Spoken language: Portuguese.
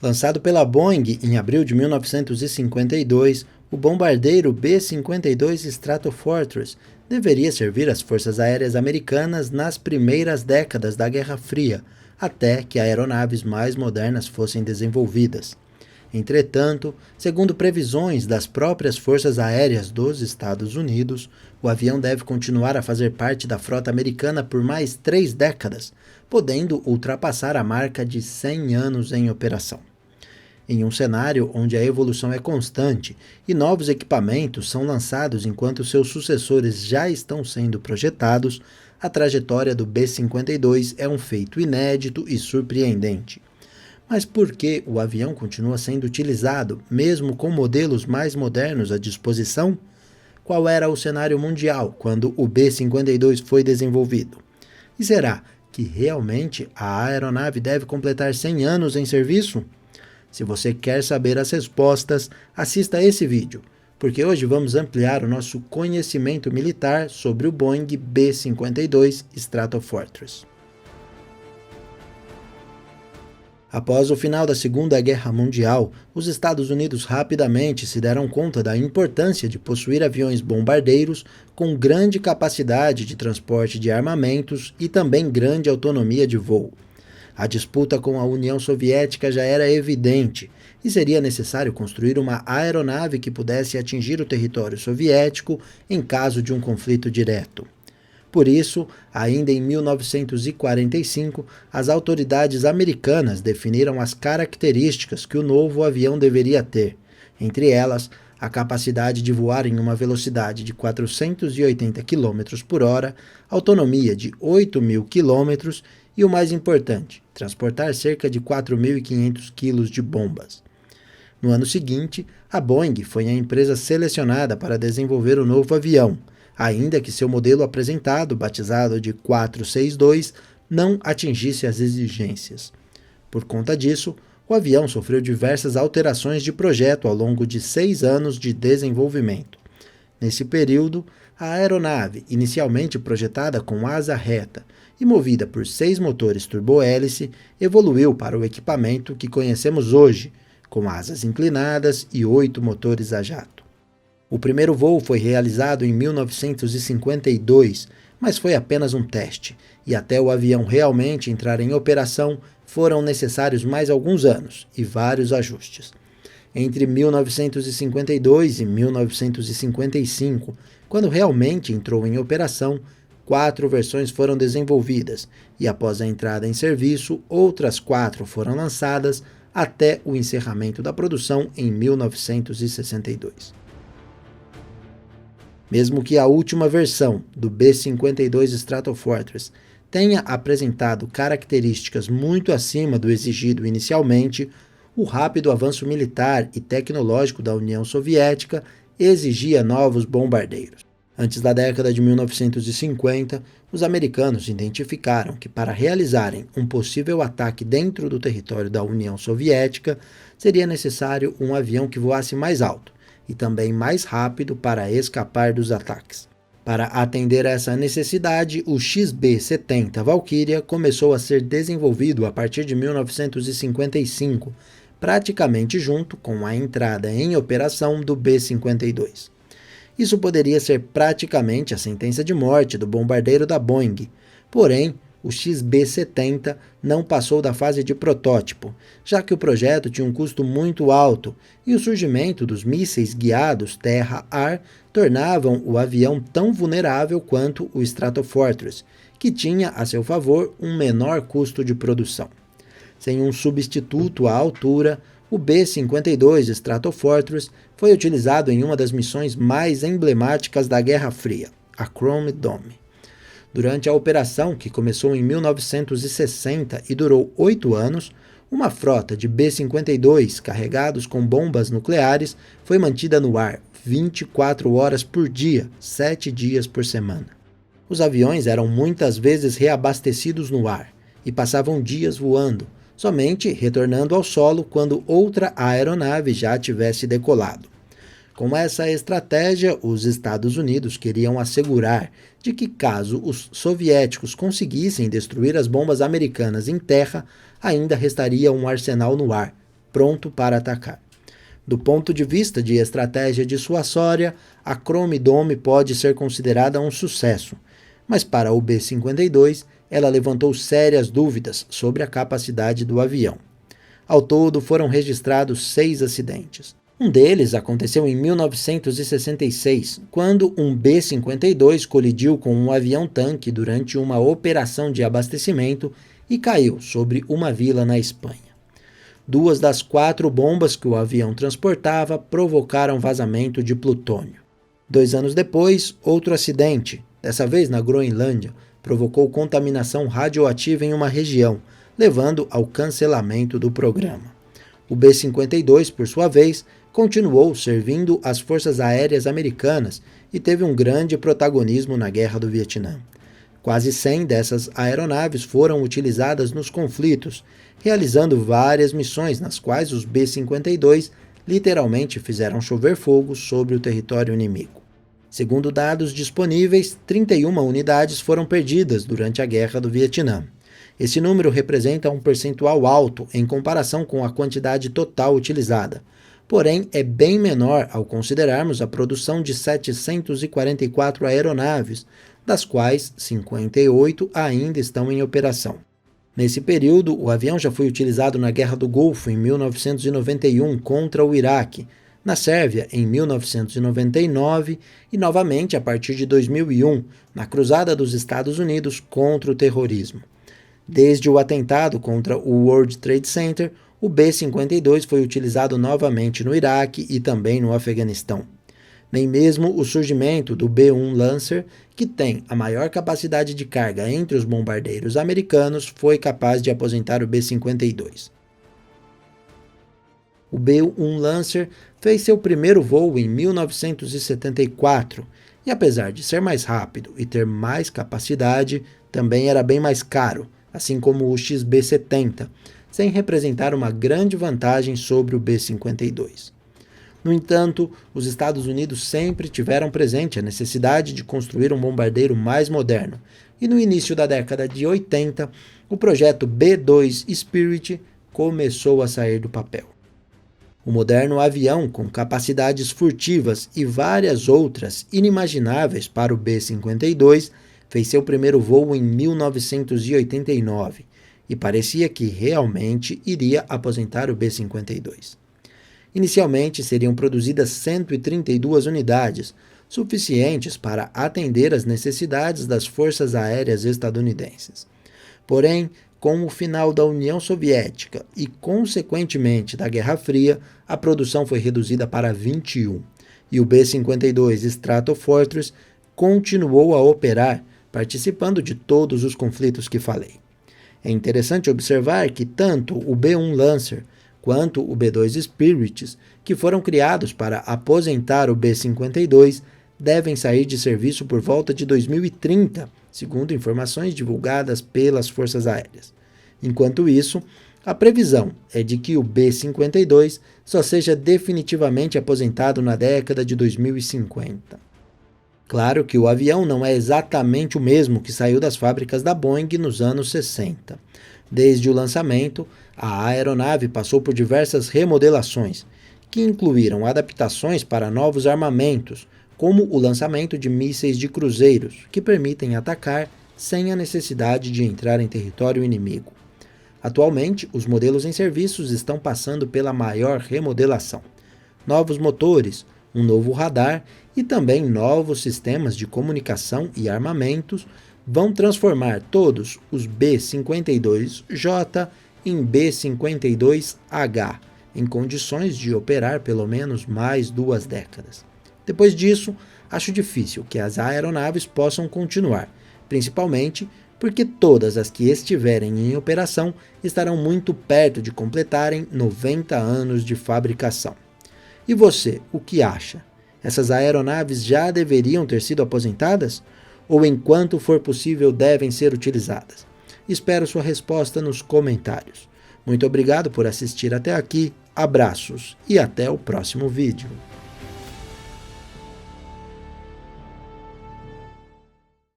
Lançado pela Boeing em abril de 1952, o bombardeiro B-52 Stratofortress deveria servir as forças aéreas americanas nas primeiras décadas da Guerra Fria, até que aeronaves mais modernas fossem desenvolvidas. Entretanto, segundo previsões das próprias forças aéreas dos Estados Unidos, o avião deve continuar a fazer parte da frota americana por mais 3 décadas, podendo ultrapassar a marca de 100 anos em operação. Em um cenário onde a evolução é constante e novos equipamentos são lançados enquanto seus sucessores já estão sendo projetados, a trajetória do B-52 é um feito inédito e surpreendente. Mas por que o avião continua sendo utilizado, mesmo com modelos mais modernos à disposição? Qual era o cenário mundial quando o B-52 foi desenvolvido? E será que realmente a aeronave deve completar 100 anos em serviço? Se você quer saber as respostas, assista a esse vídeo, porque hoje vamos ampliar o nosso conhecimento militar sobre o Boeing B-52 Stratofortress. Após o final da Segunda Guerra Mundial, os Estados Unidos rapidamente se deram conta da importância de possuir aviões bombardeiros com grande capacidade de transporte de armamentos e também grande autonomia de voo. A disputa com a União Soviética já era evidente e seria necessário construir uma aeronave que pudesse atingir o território soviético em caso de um conflito direto. Por isso, ainda em 1945, as autoridades americanas definiram as características que o novo avião deveria ter, entre elas, a capacidade de voar em uma velocidade de 480 km por hora, autonomia de 8.000 km e o mais importante, transportar cerca de 4.500 kg de bombas. No ano seguinte, a Boeing foi a empresa selecionada para desenvolver o novo avião, ainda que seu modelo apresentado, batizado de 462, não atingisse as exigências. Por conta disso, o avião sofreu diversas alterações de projeto ao longo de 6 anos de desenvolvimento. Nesse período, a aeronave, inicialmente projetada com asa reta e movida por 6 motores turbohélice, evoluiu para o equipamento que conhecemos hoje, com asas inclinadas e 8 motores a jato. O primeiro voo foi realizado em 1952, mas foi apenas um teste, e até o avião realmente entrar em operação foram necessários mais alguns anos e vários ajustes. Entre 1952 e 1955, quando realmente entrou em operação, 4 versões foram desenvolvidas e, após a entrada em serviço, outras 4 foram lançadas até o encerramento da produção em 1962. Mesmo que a última versão do B-52 Stratofortress tenha apresentado características muito acima do exigido inicialmente, o rápido avanço militar e tecnológico da União Soviética exigia novos bombardeiros. Antes da década de 1950, os americanos identificaram que para realizarem um possível ataque dentro do território da União Soviética, seria necessário um avião que voasse mais alto e também mais rápido para escapar dos ataques. Para atender a essa necessidade, o XB-70 Valkyria começou a ser desenvolvido a partir de 1955, praticamente junto com a entrada em operação do B-52. Isso poderia ser praticamente a sentença de morte do bombardeiro da Boeing, porém, o XB-70 não passou da fase de protótipo, já que o projeto tinha um custo muito alto e o surgimento dos mísseis guiados terra-ar tornavam o avião tão vulnerável quanto o Stratofortress, que tinha a seu favor um menor custo de produção. Sem um substituto à altura, o B-52 Stratofortress foi utilizado em uma das missões mais emblemáticas da Guerra Fria, a Chrome Dome. Durante a operação, que começou em 1960 e durou 8 anos, uma frota de B-52 carregados com bombas nucleares foi mantida no ar 24 horas por dia, 7 dias por semana. Os aviões eram muitas vezes reabastecidos no ar e passavam dias voando, somente retornando ao solo quando outra aeronave já tivesse decolado. Com essa estratégia, os Estados Unidos queriam assegurar de que, caso os soviéticos conseguissem destruir as bombas americanas em terra, ainda restaria um arsenal no ar, pronto para atacar. Do ponto de vista de estratégia dissuasória, a Chrome Dome pode ser considerada um sucesso, mas para o B-52, ela levantou sérias dúvidas sobre a capacidade do avião. Ao todo, foram registrados 6 acidentes. Um deles aconteceu em 1966, quando um B-52 colidiu com um avião-tanque durante uma operação de abastecimento e caiu sobre uma vila na Espanha. 2 das 4 bombas que o avião transportava provocaram vazamento de plutônio. 2 anos depois, outro acidente, dessa vez na Groenlândia, provocou contaminação radioativa em uma região, levando ao cancelamento do programa. O B-52, por sua vez, continuou servindo as forças aéreas americanas e teve um grande protagonismo na Guerra do Vietnã. Quase 100 dessas aeronaves foram utilizadas nos conflitos, realizando várias missões nas quais os B-52 literalmente fizeram chover fogo sobre o território inimigo. Segundo dados disponíveis, 31 unidades foram perdidas durante a Guerra do Vietnã. Esse número representa um percentual alto em comparação com a quantidade total utilizada, porém é bem menor ao considerarmos a produção de 744 aeronaves, das quais 58 ainda estão em operação. Nesse período, o avião já foi utilizado na Guerra do Golfo em 1991 contra o Iraque, na Sérvia em 1999 e novamente a partir de 2001, na Cruzada dos Estados Unidos contra o terrorismo. Desde o atentado contra o World Trade Center, o B-52 foi utilizado novamente no Iraque e também no Afeganistão. Nem mesmo o surgimento do B-1 Lancer, que tem a maior capacidade de carga entre os bombardeiros americanos, foi capaz de aposentar o B-52. O B-1 Lancer fez seu primeiro voo em 1974 e, apesar de ser mais rápido e ter mais capacidade, também era bem mais caro, assim como o XB-70, sem representar uma grande vantagem sobre o B-52. No entanto, os Estados Unidos sempre tiveram presente a necessidade de construir um bombardeiro mais moderno, e no início da década de 80, o projeto B-2 Spirit começou a sair do papel. O moderno avião, com capacidades furtivas e várias outras inimagináveis para o B-52, fez seu primeiro voo em 1989 e parecia que realmente iria aposentar o B-52. Inicialmente seriam produzidas 132 unidades, suficientes para atender às necessidades das forças aéreas estadunidenses. Porém, com o final da União Soviética e, consequentemente, da Guerra Fria, a produção foi reduzida para 21, e o B-52 Stratofortress continuou a operar, participando de todos os conflitos que falei. É interessante observar que tanto o B-1 Lancer quanto o B-2 Spirit, que foram criados para aposentar o B-52, devem sair de serviço por volta de 2030, segundo informações divulgadas pelas Forças Aéreas. Enquanto isso, a previsão é de que o B-52 só seja definitivamente aposentado na década de 2050. Claro que o avião não é exatamente o mesmo que saiu das fábricas da Boeing nos anos 60. Desde o lançamento, a aeronave passou por diversas remodelações, que incluíram adaptações para novos armamentos, como o lançamento de mísseis de cruzeiros, que permitem atacar sem a necessidade de entrar em território inimigo. Atualmente, os modelos em serviços estão passando pela maior remodelação. Novos motores, um novo radar e também novos sistemas de comunicação e armamentos vão transformar todos os B-52J em B-52H, em condições de operar pelo menos mais 2 décadas. Depois disso, acho difícil que as aeronaves possam continuar, principalmente porque todas as que estiverem em operação estarão muito perto de completarem 90 anos de fabricação. E você, o que acha? Essas aeronaves já deveriam ter sido aposentadas? Ou enquanto for possível devem ser utilizadas? Espero sua resposta nos comentários. Muito obrigado por assistir até aqui, abraços e até o próximo vídeo.